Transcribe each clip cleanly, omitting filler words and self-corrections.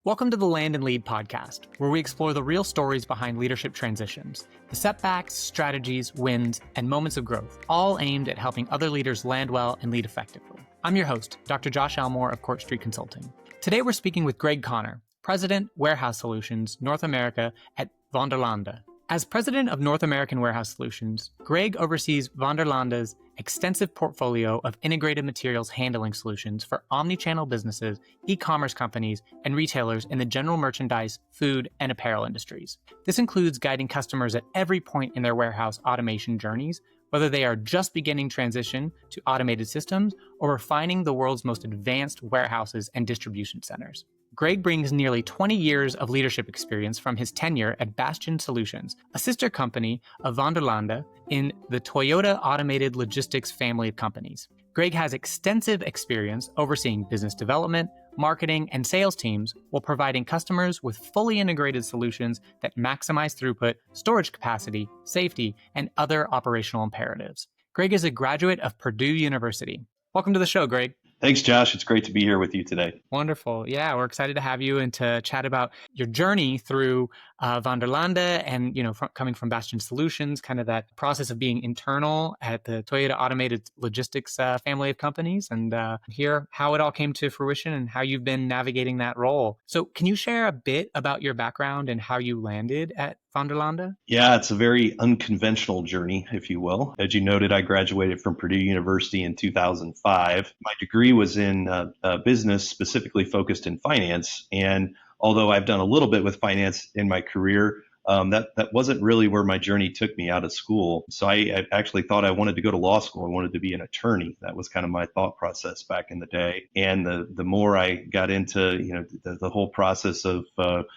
Welcome to the Land and Lead podcast, where we explore the real stories behind leadership transitions, the setbacks, strategies, wins, and moments of growth, all aimed at helping other leaders land well and lead effectively. I'm your host, Dr. Josh Elmore of Court Street Consulting. Today we're speaking with Greg Conner, President, Warehouse Solutions, North America at Vanderlande. As President of North American Warehouse Solutions, Greg oversees Vanderlande's extensive portfolio of integrated materials handling solutions for omni-channel businesses, e-commerce companies, and retailers in the general merchandise, food, and apparel industries. This includes guiding customers at every point in their warehouse automation journeys, whether they are just beginning transition to automated systems or refining the world's most advanced warehouses and distribution centers. Greg brings nearly 20 years of leadership experience from his tenure at Bastian Solutions, a sister company of Vanderlande in the Toyota Automated Logistics family of companies. Greg has extensive experience overseeing business development, marketing, and sales teams while providing customers with fully integrated solutions that maximize throughput, storage capacity, safety, and other operational imperatives. Greg is a graduate of Purdue University. Welcome to the show, Greg. Thanks, Josh. It's great to be here with you today. Wonderful. Yeah, we're excited to have you and to chat about your journey through Vanderlande and, coming from Bastian Solutions, kind of that process of being internal at the Toyota Automated Logistics family of companies, and hear how it all came to fruition and how you've been navigating that role. So can you share a bit about your background and how you landed at Vanderlande? Yeah, it's a very unconventional journey, if you will. As you noted, I graduated from Purdue University in 2005. My degree was in business, specifically focused in finance. And although I've done a little bit with finance in my career, that wasn't really where my journey took me out of school. So I actually thought I wanted to go to law school. I wanted to be an attorney. That was kind of my thought process back in the day. And the more I got into, the whole process of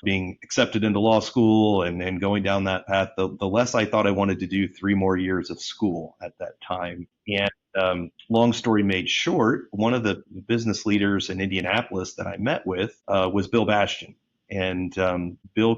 being accepted into law school and going down that path, the less I thought I wanted to do 3 more years of school at that time. And long story made short, one of the business leaders in Indianapolis that I met with was Bill Bastian. And Bill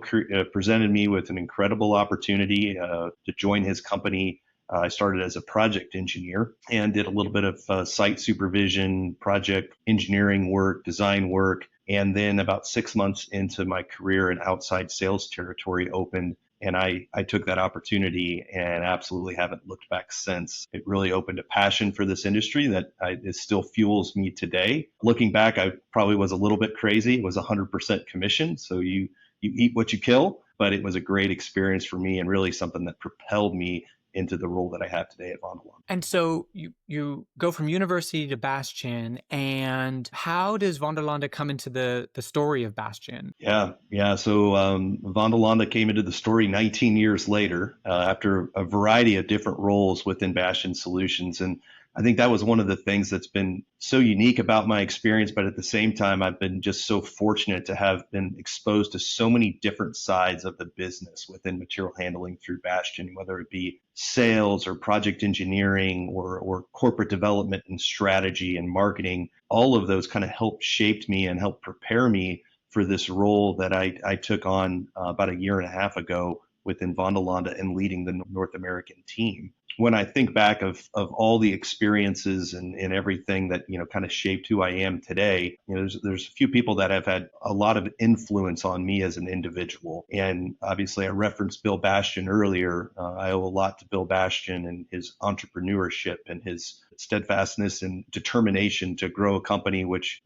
presented me with an incredible opportunity to join his company. I started as a project engineer and did a little bit of site supervision, project engineering work, design work. And then about 6 months into my career, an outside sales territory opened. And I took that opportunity and absolutely haven't looked back since. It really opened a passion for this industry that it still fuels me today. Looking back, I probably was a little bit crazy. It was 100% commission. So you eat what you kill, but it was a great experience for me and really something that propelled me into the role that I have today at Vanderlande. And so you go from university to Bastian, and how does Vanderlande come into the story of Bastian? Yeah. So Vanderlande came into the story 19 years later after a variety of different roles within Bastian Solutions. And I think that was one of the things that's been so unique about my experience, but at the same time, I've been just so fortunate to have been exposed to so many different sides of the business within material handling through Bastian, whether it be sales or project engineering or corporate development and strategy and marketing. All of those kind of helped shape me and helped prepare me for this role that I took on about a year and a half ago within Vanderlande and leading the North American team. When I think back of all the experiences and everything that, kind of shaped who I am today, there's a few people that have had a lot of influence on me as an individual. And obviously I referenced Bill Bastian earlier. I owe a lot to Bill Bastian and his entrepreneurship and his steadfastness and determination to grow a company, which,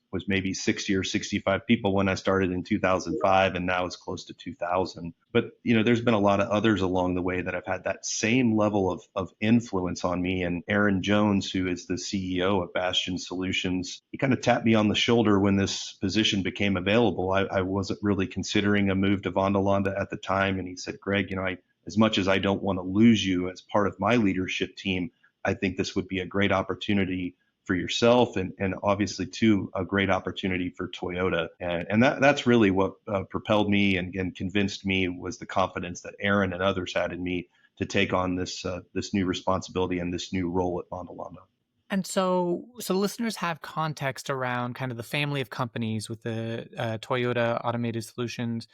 was maybe 60 or 65 people when I started in 2005, and now it's close to 2,000. But, there's been a lot of others along the way that have had that same level of influence on me. And Aaron Jones, who is the CEO of Bastian Solutions, he kind of tapped me on the shoulder when this position became available. I wasn't really considering a move to Vanderlande at the time. And he said, Greg, as much as I don't want to lose you as part of my leadership team, I think this would be a great opportunity for yourself and obviously too a great opportunity for Toyota. And that's really what propelled me and convinced me was the confidence that Aaron and others had in me to take on this new responsibility and this new role at Vanderlande. And so listeners have context around kind of the family of companies with the Toyota Automated Solutions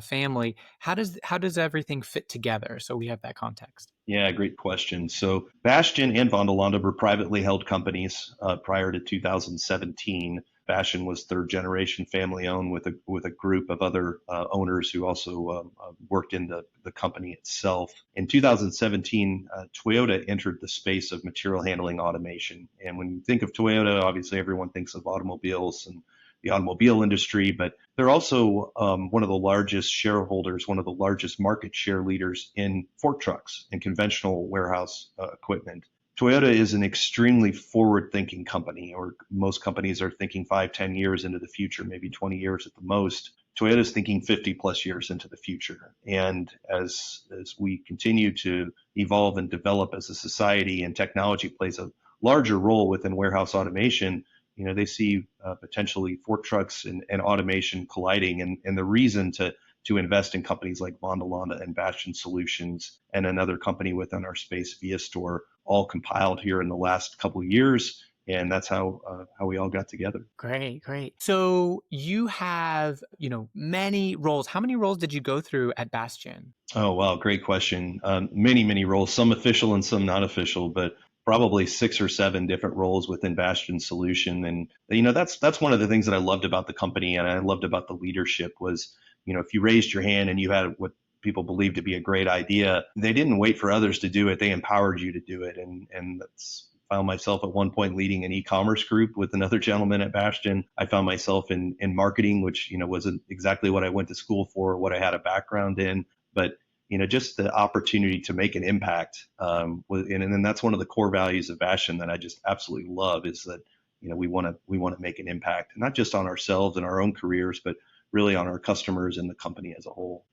family. How does everything fit together? So we have that context. Yeah, great question. So Bastian and Vanderlande were privately held companies prior to 2017. Bastian was third generation family owned with a group of other owners who also worked in the company itself. In 2017, Toyota entered the space of material handling automation. And when you think of Toyota, obviously everyone thinks of automobiles and the automobile industry, but they're also one of the largest shareholders, one of the largest market share leaders in fork trucks and conventional warehouse equipment. Toyota is an extremely forward-thinking company, or most companies are thinking 5, 10 years into the future, maybe 20 years at the most. Toyota is thinking 50 plus years into the future. And as we continue to evolve and develop as a society, and technology plays a larger role within warehouse automation, they see potentially fork trucks and automation colliding. And the reason to invest in companies like Vanderlande and Bastian Solutions and another company within our space, ViaStore, all compiled here in the last couple of years. And that's how we all got together. Great, great. So you have, many roles. How many roles did you go through at Bastian? Oh, wow. Great question. Many, many roles, some official and some not official, but probably 6 or 7 different roles within Bastian Solution. And, that's one of the things that I loved about the company and I loved about the leadership was, if you raised your hand and you had what people believed to be a great idea, they didn't wait for others to do it. They empowered you to do it. And that's found myself at one point leading an e-commerce group with another gentleman at Bastian. I found myself in marketing, which, wasn't exactly what I went to school for, or what I had a background in, but just the opportunity to make an impact. And then that's one of the core values of Bastian that I just absolutely love is that, we want to make an impact, not just on ourselves and our own careers, but really on our customers and the company as a whole.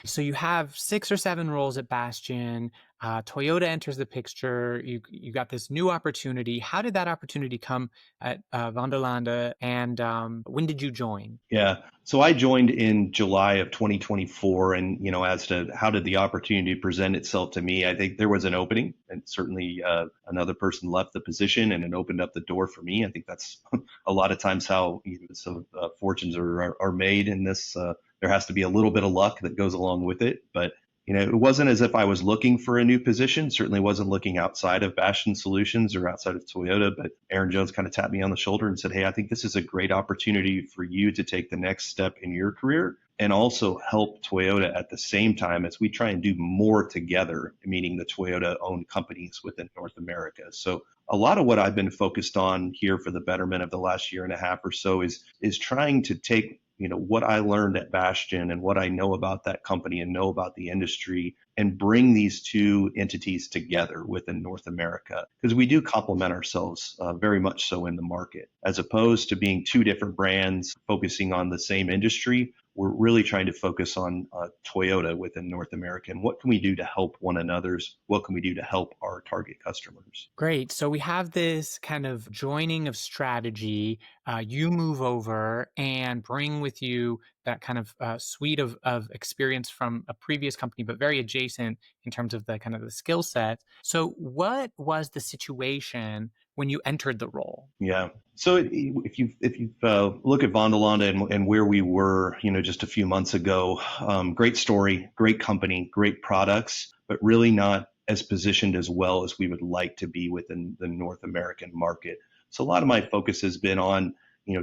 So you have 6 or 7 roles at Bastian. Toyota enters the picture. You got this new opportunity. How did that opportunity come at Vanderlande, and when did you join? Yeah. So I joined in July of 2024. And, as to how did the opportunity present itself to me, I think there was an opening and certainly another person left the position and it opened up the door for me. I think that's a lot of times how fortunes are made in this. There has to be a little bit of luck that goes along with it. But, it wasn't as if I was looking for a new position, certainly wasn't looking outside of Bastian Solutions or outside of Toyota, but Aaron Jones kind of tapped me on the shoulder and said, hey, I think this is a great opportunity for you to take the next step in your career and also help Toyota at the same time as we try and do more together, meaning the Toyota-owned companies within North America. So a lot of what I've been focused on here for the betterment of the last year and a half or so is trying to take what I learned at Bastian and what I know about that company and know about the industry and bring these two entities together within North America, because we do complement ourselves very much so in the market. As opposed to being two different brands focusing on the same industry, we're really trying to focus on Toyota within North America and what can we do to help one another's, what can we do to help our target customers. Great. So we have this kind of joining of strategy. You move over and bring with you that kind of suite of experience from a previous company, but very adjacent in terms of the kind of the skill set. So what was the situation when you entered the role? Yeah. So if you look at Vanderlande and where we were, just a few months ago, great story, great company, great products, but really not as positioned as well as we would like to be within the North American market. So a lot of my focus has been on,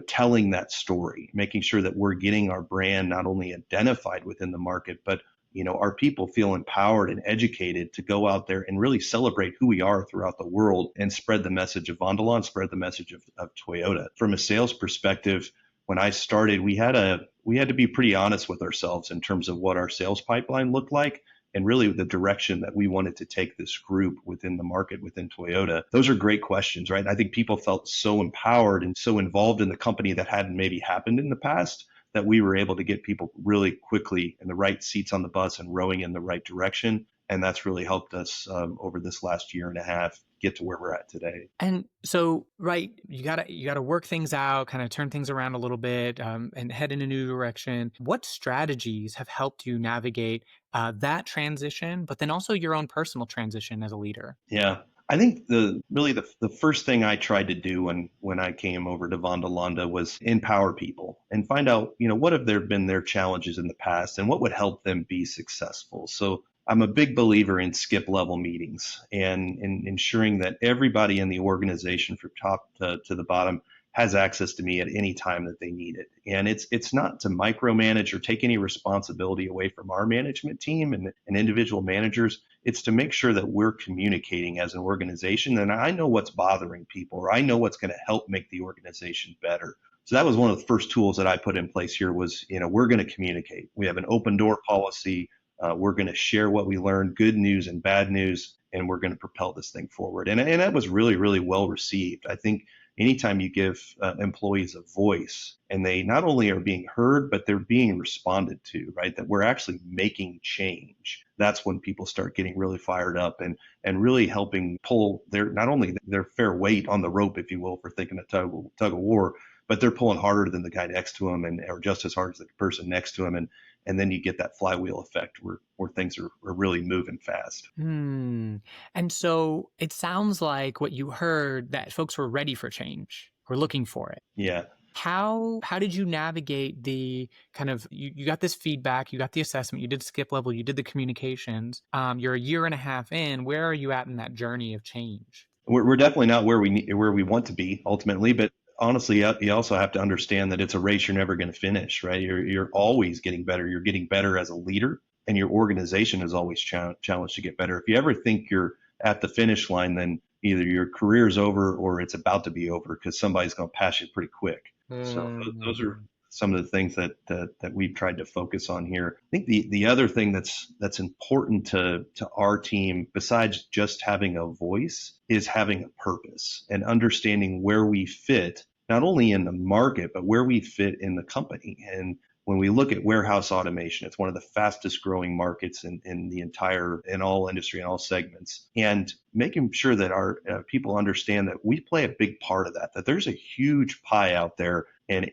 telling that story, making sure that we're getting our brand not only identified within the market, but our people feel empowered and educated to go out there and really celebrate who we are throughout the world and spread the message of Vanderlande, spread the message of Toyota. From a sales perspective, when I started, we had to be pretty honest with ourselves in terms of what our sales pipeline looked like and really the direction that we wanted to take this group within the market within Toyota. Those are great questions, right? I think people felt so empowered and so involved in the company that hadn't maybe happened in the past, that we were able to get people really quickly in the right seats on the bus and rowing in the right direction. And that's really helped us over this last year and a half get to where we're at today. And so, right, you gotta work things out, kind of turn things around a little bit, and head in a new direction. What strategies have helped you navigate that transition, but then also your own personal transition as a leader? Yeah. I think the first thing I tried to do when I came over to Vanderlande was empower people and find out, what have there been their challenges in the past and what would help them be successful. So I'm a big believer in skip level meetings and in ensuring that everybody in the organization from top to the bottom has access to me at any time that they need it. And it's not to micromanage or take any responsibility away from our management team and individual managers. It's to make sure that we're communicating as an organization, and I know what's bothering people, or I know what's going to help make the organization better. So that was one of the first tools that I put in place here was, we're going to communicate. We have an open door policy. We're going to share what we learned, good news and bad news, and we're going to propel this thing forward. And that was really, really well received. I think anytime you give employees a voice and they not only are being heard, but they're being responded to, right? That we're actually making change. That's when people start getting really fired up and really helping pull not only their fair weight on the rope, if you will, for thinking a tug of war, but they're pulling harder than the guy next to them or just as hard as the person next to them. And then you get that flywheel effect where things are really moving fast. Hmm. And so it sounds like what you heard, that folks were ready for change, were looking for it. Yeah. How did you navigate the kind of, you got this feedback, you got the assessment, you did skip level, you did the communications. You're a year and a half in. Where are you at in that journey of change? We're definitely not where we want to be ultimately, but honestly, you also have to understand that it's a race you're never going to finish, right? You're always getting better. You're getting better as a leader, and your organization is always challenged to get better. If you ever think you're at the finish line, then either your career is over or it's about to be over because somebody's going to pass you pretty quick. So those are some of the things that we've tried to focus on here. I think the other thing that's important to our team, besides just having a voice, is having a purpose and understanding where we fit, not only in the market, but where we fit in the company. And when we look at warehouse automation, it's one of the fastest growing markets in all industry and all segments. And making sure that our people understand that we play a big part of that there's a huge pie out there, and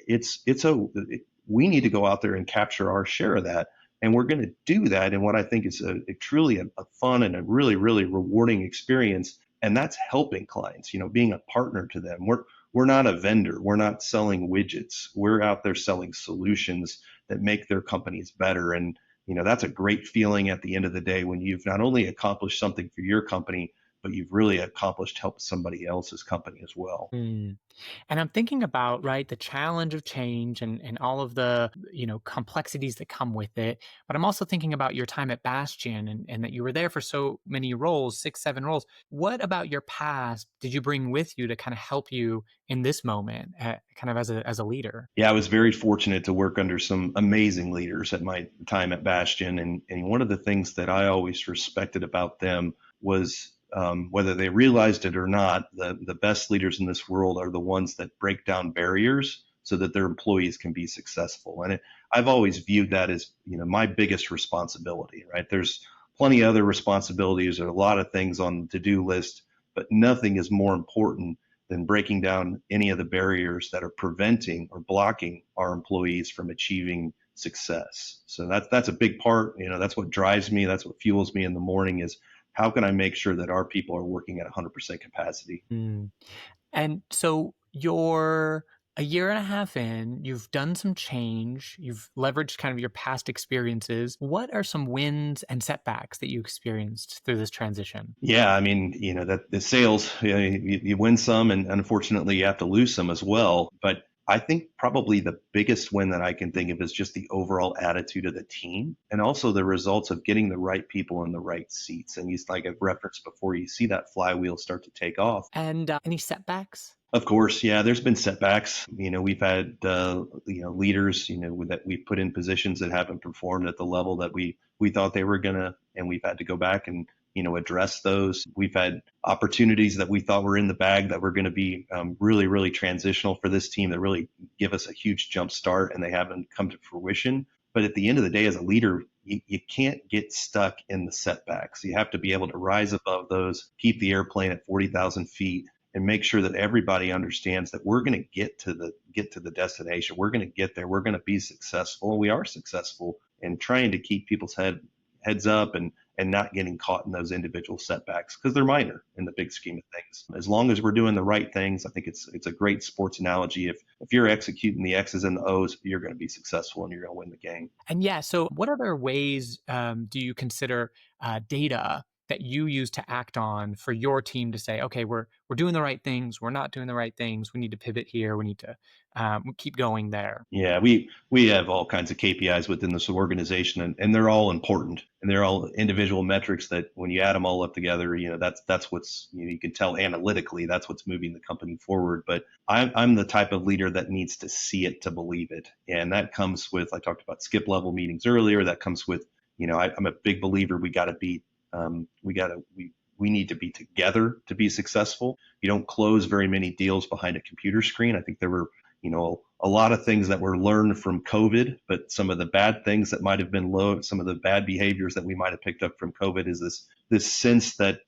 we need to go out there and capture our share of that. And we're going to do that in what I think is truly a fun and a really, really rewarding experience. And that's helping clients, being a partner to them. We're not a vendor. We're not selling widgets. We're out there selling solutions that make their companies better. And, that's a great feeling at the end of the day when you've not only accomplished something for your company, but you've really accomplished help somebody else's company as well. Mm. And I'm thinking about, right, the challenge of change and all of the, complexities that come with it. But I'm also thinking about your time at Bastian and that you were there for so many roles, 6, 7 roles. What about your past did you bring with you to kind of help you in this moment, kind of as a leader? Yeah, I was very fortunate to work under some amazing leaders at my time at Bastian. And one of the things that I always respected about them was whether they realized it or not, the best leaders in this world are the ones that break down barriers so that their employees can be successful. And I've always viewed that as, my biggest responsibility, right? There's plenty of other responsibilities or a lot of things on the to-do list, but nothing is more important than breaking down any of the barriers that are preventing or blocking our employees from achieving success. So that's a big part. That's what drives me. That's what fuels me in the morning is how can I make sure that our people are working at 100% capacity? Mm. And so you're a year and a half in, you've done some change, you've leveraged kind of your past experiences. What are some wins and setbacks that you experienced through this transition? Yeah, I mean, that the sales, you win some, and unfortunately, you have to lose some as well. But I think probably the biggest win that I can think of is just the overall attitude of the team, and also the results of getting the right people in the right seats. And like I've referenced before, you see that flywheel start to take off. And any setbacks? Of course, yeah, there's been setbacks. We've had leaders, that we've put in positions that haven't performed at the level that we thought they were gonna, and we've had to go back and address those. We've had opportunities that we thought were in the bag that were going to be really, really transitional for this team that really give us a huge jump start, and they haven't come to fruition. But at the end of the day, as a leader, you can't get stuck in the setbacks. You have to be able to rise above those, keep the airplane at 40,000 feet, and make sure that everybody understands that we're going to get to the destination. We're going to get there. We're going to be successful, and we are successful in trying to keep people's heads up and not getting caught in those individual setbacks because they're minor in the big scheme of things. As long as we're doing the right things, I think it's a great sports analogy. If you're executing the X's and the O's, you're going to be successful and you're going to win the game. And yeah, so what other ways do you consider data that you use to act on for your team to say, okay, we're doing the right things, we're not doing the right things, we need to pivot here, we need to keep going there? Yeah, we have all kinds of KPIs within this organization, and they're all important, and they're all individual metrics that when you add them all up together, that's what's you can tell analytically that's what's moving the company forward. But I'm the type of leader that needs to see it to believe it, and that comes with I talked about skip level meetings earlier. That comes with I'm a big believer we got to be we need to be together to be successful. You don't close very many deals behind a computer screen. I think there were a lot of things that were learned from COVID, but some of the bad things that might have been some of the bad behaviors that we might have picked up from COVID is this sense that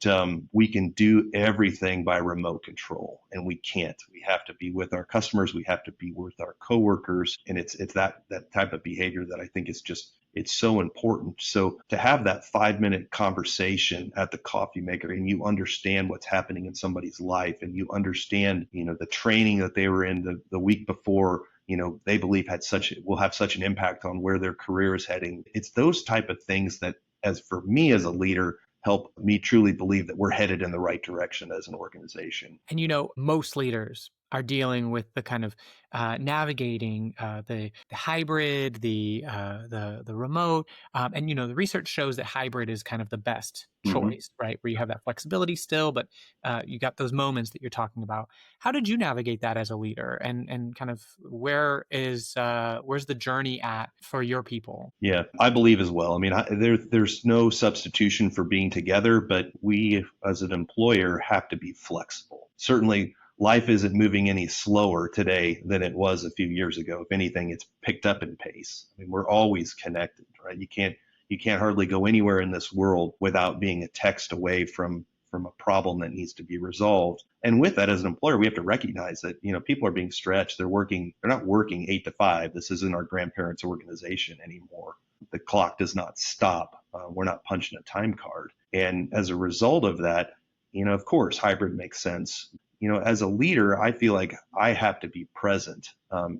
we can do everything by remote control, and we can't. We have to be with our customers. We have to be with our coworkers, and it's that type of behavior that I think is just it's so important. So to have that 5-minute conversation at the coffee maker and you understand what's happening in somebody's life and you understand, the training that they were in the week before, they believe will have such an impact on where their career is heading. It's those type of things that, as for me as a leader, help me truly believe that we're headed in the right direction as an organization. And most leaders are dealing with the kind of navigating the hybrid, the remote, and the research shows that hybrid is kind of the best choice, right? Where you have that flexibility still, but you got those moments that you're talking about. How did you navigate that as a leader, and kind of where's the journey at for your people? Yeah, I believe as well. I mean, there's no substitution for being together, but we as an employer have to be flexible. Certainly, life isn't moving any slower today than it was a few years ago. If anything, it's picked up in pace. I mean, we're always connected, right? You can't hardly go anywhere in this world without being a text away from a problem that needs to be resolved. And with that, as an employer, we have to recognize that, people are being stretched. They're not working 8 to 5. This isn't our grandparents' organization anymore. The clock does not stop. We're not punching a time card. And as a result of that, of course, hybrid makes sense. As a leader, I feel like I have to be present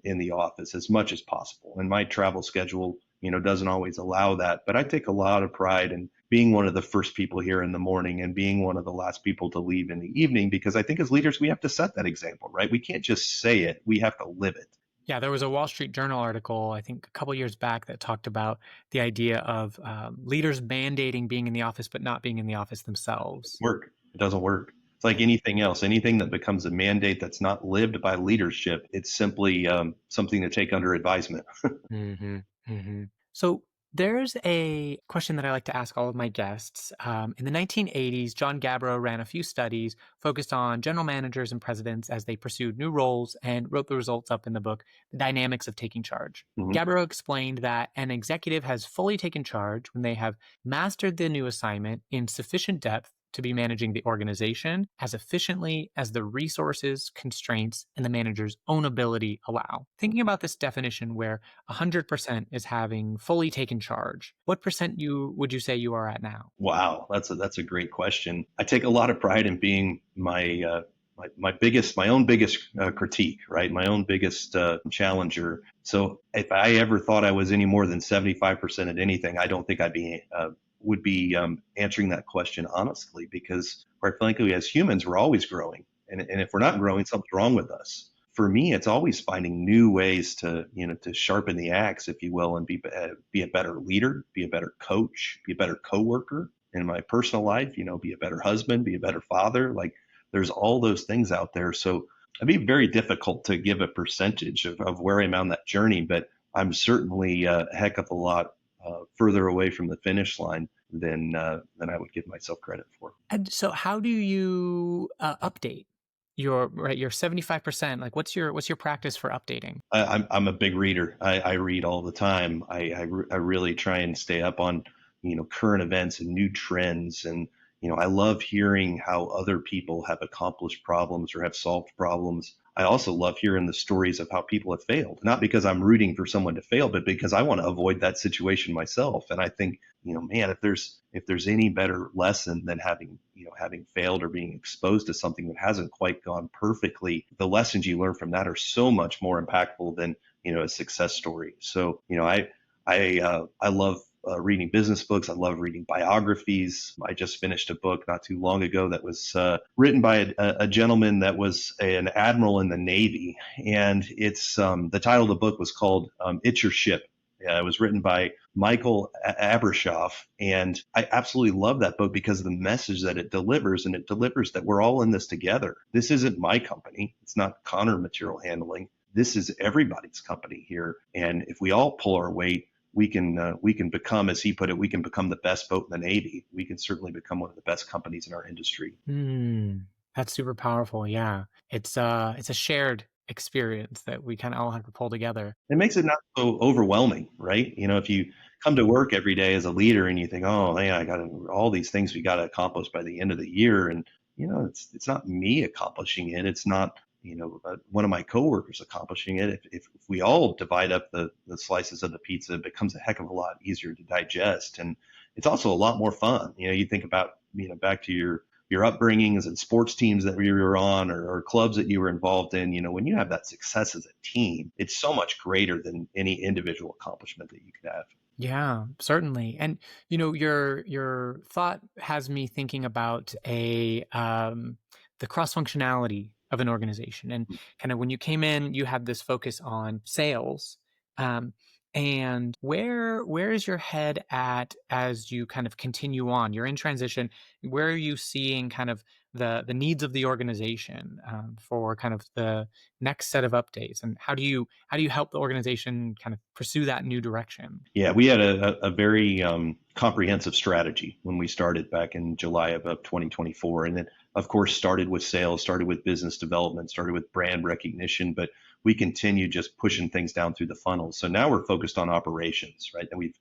in the office as much as possible. And my travel schedule, doesn't always allow that. But I take a lot of pride in being one of the first people here in the morning and being one of the last people to leave in the evening, because I think as leaders, we have to set that example, right? We can't just say it. We have to live it. Yeah, there was a Wall Street Journal article, I think a couple years back, that talked about the idea of leaders mandating being in the office, but not being in the office themselves. It doesn't work. It's like anything else. Anything that becomes a mandate that's not lived by leadership, it's simply something to take under advisement. Mm-hmm. Mm-hmm. So there's a question that I like to ask all of my guests. In the 1980s, John Gabbro ran a few studies focused on general managers and presidents as they pursued new roles and wrote the results up in the book, The Dynamics of Taking Charge. Gabbro explained that an executive has fully taken charge when they have mastered the new assignment in sufficient depth to be managing the organization as efficiently as the resources, constraints, and the manager's own ability allow. Thinking about this definition where 100% is having fully taken charge, what percent would you say you are at now? Wow, that's a great question. I take a lot of pride in being my own biggest critique, right? My own biggest challenger. So if I ever thought I was any more than 75% at anything, I don't think would be answering that question honestly, because quite frankly, as humans, we're always growing. And if we're not growing, something's wrong with us. For me, it's always finding new ways to sharpen the axe, if you will, and be a better leader, be a better coach, be a better coworker in my personal life, be a better husband, be a better father. Like there's all those things out there. So it'd be very difficult to give a percentage of where I'm on that journey, but I'm certainly a heck of a lot further away from the finish line than I would give myself credit for. And so how do you update your 75%? Like what's your practice for updating? I'm a big reader. I read all the time. I really try and stay up on, current events and new trends. And, I love hearing how other people have accomplished problems or have solved problems. I also love hearing the stories of how people have failed, not because I'm rooting for someone to fail, but because I want to avoid that situation myself. And I think, man, if there's any better lesson than having failed or being exposed to something that hasn't quite gone perfectly, the lessons you learn from that are so much more impactful than, a success story. So, I love reading business books. I love reading biographies. I just finished a book not too long ago that was written by a gentleman that was an admiral in the Navy. And it's the title of the book was called It's Your Ship. It was written by Michael Abrashoff, and I absolutely love that book because of the message that it delivers, and it delivers that we're all in this together. This isn't my company. It's not Conner Material Handling. This is everybody's company here, and if we all pull our weight, we can become, as he put it, we can become the best boat in the Navy. We can certainly become one of the best companies in our industry. That's super powerful. Yeah, it's a shared experience that we kind of all have to pull together. It makes it not so overwhelming, right? If you come to work every day as a leader and you think, oh man, I got all these things we got to accomplish by the end of the year, and it's not me accomplishing it. It's not one of my coworkers accomplishing it. If we all divide up the slices of the pizza, it becomes a heck of a lot easier to digest, and it's also a lot more fun. You think about back to your upbringings and sports teams that you were on, or clubs that you were involved in. When you have that success as a team, it's so much greater than any individual accomplishment that you could have. Yeah, certainly. And your thought has me thinking about the cross functionality of an organization, and kind of when you came in, you had this focus on sales. And where is your head at as you kind of continue on? You're in transition. Where are you seeing kind of the needs of the organization for kind of the next set of updates, and how do you help the organization kind of pursue that new direction? Yeah, we had a very comprehensive strategy when we started back in July of 2024, and then of course started with sales, started with business development, started with brand recognition, but we continue just pushing things down through the funnel. So now we're focused on operations, right? And we've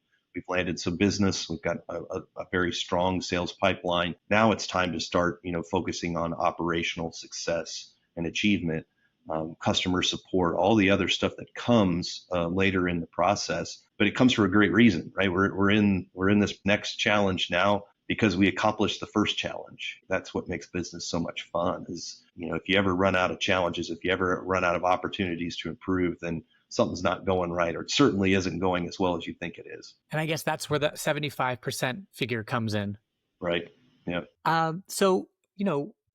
landed some business. We've got a very strong sales pipeline. Now it's time to start, focusing on operational success and achievement, customer support, all the other stuff that comes later in the process. But it comes for a great reason, right? We're in this next challenge now because we accomplished the first challenge. That's what makes business so much fun is, if you ever run out of challenges, if you ever run out of opportunities to improve, then something's not going right, or it certainly isn't going as well as you think it is. And I guess that's where the 75% figure comes in. Right. Yeah. So,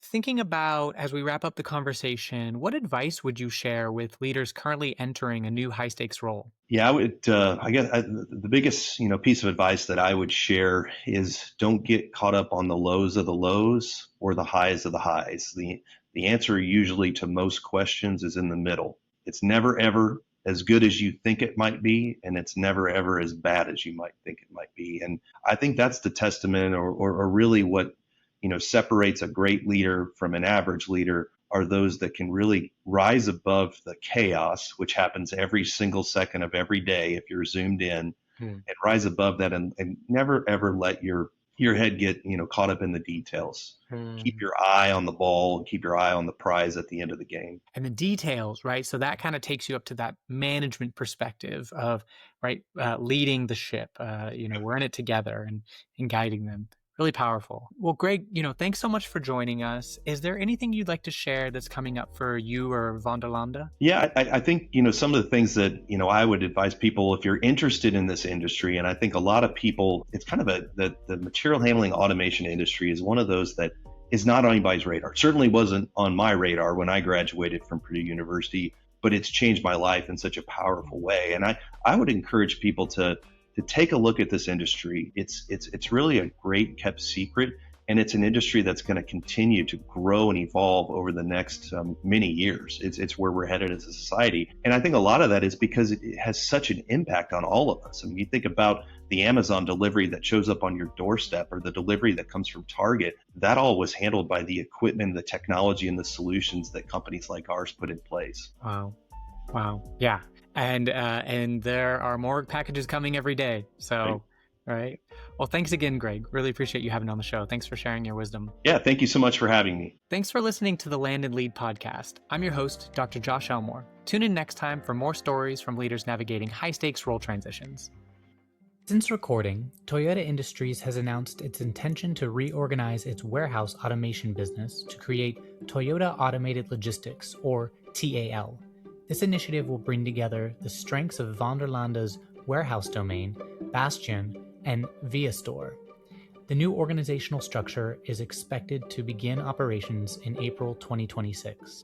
thinking about, as we wrap up the conversation, what advice would you share with leaders currently entering a new high stakes role? Yeah, I would. The biggest piece of advice that I would share is don't get caught up on the lows of the lows or the highs of the highs. The answer usually to most questions is in the middle. It's never ever as good as you think it might be, and it's never ever as bad as you might think it might be. And I think that's the testament, or really what separates a great leader from an average leader, are those that can really rise above the chaos, which happens every single second of every day if you're zoomed in, and rise above that, and never ever let your head get caught up in the details. Keep your eye on the ball, and keep your eye on the prize at the end of the game. And the details, right? So that kind of takes you up to that management perspective of, right, leading the ship. We're in it together and guiding them. Really powerful. Well, Greg, thanks so much for joining us. Is there anything you'd like to share that's coming up for you or Vanderlande? Yeah, I think, some of the things that, I would advise people, if you're interested in this industry, and I think a lot of people, it's kind of the material handling automation industry is one of those that is not on anybody's radar. It certainly wasn't on my radar when I graduated from Purdue University, but it's changed my life in such a powerful way. And I would encourage people to take a look at this industry. It's really a great kept secret, and it's an industry that's going to continue to grow and evolve over the next many years. It's where we're headed as a society, and I think a lot of that is because it has such an impact on all of us. I mean, you think about the Amazon delivery that shows up on your doorstep, or the delivery that comes from Target. That all was handled by the equipment, the technology, and the solutions that companies like ours put in place. Wow, yeah. And there are more packages coming every day. So, right. Well, thanks again, Greg. Really appreciate you having me on the show. Thanks for sharing your wisdom. Yeah, thank you so much for having me. Thanks for listening to the Land and Lead podcast. I'm your host, Dr. Josh Elmore. Tune in next time for more stories from leaders navigating high-stakes role transitions. Since recording, Toyota Industries has announced its intention to reorganize its warehouse automation business to create Toyota Automated Logistics, or TAL. This initiative will bring together the strengths of Vanderlande's warehouse domain, Bastian, and Via Store. The new organizational structure is expected to begin operations in April 2026.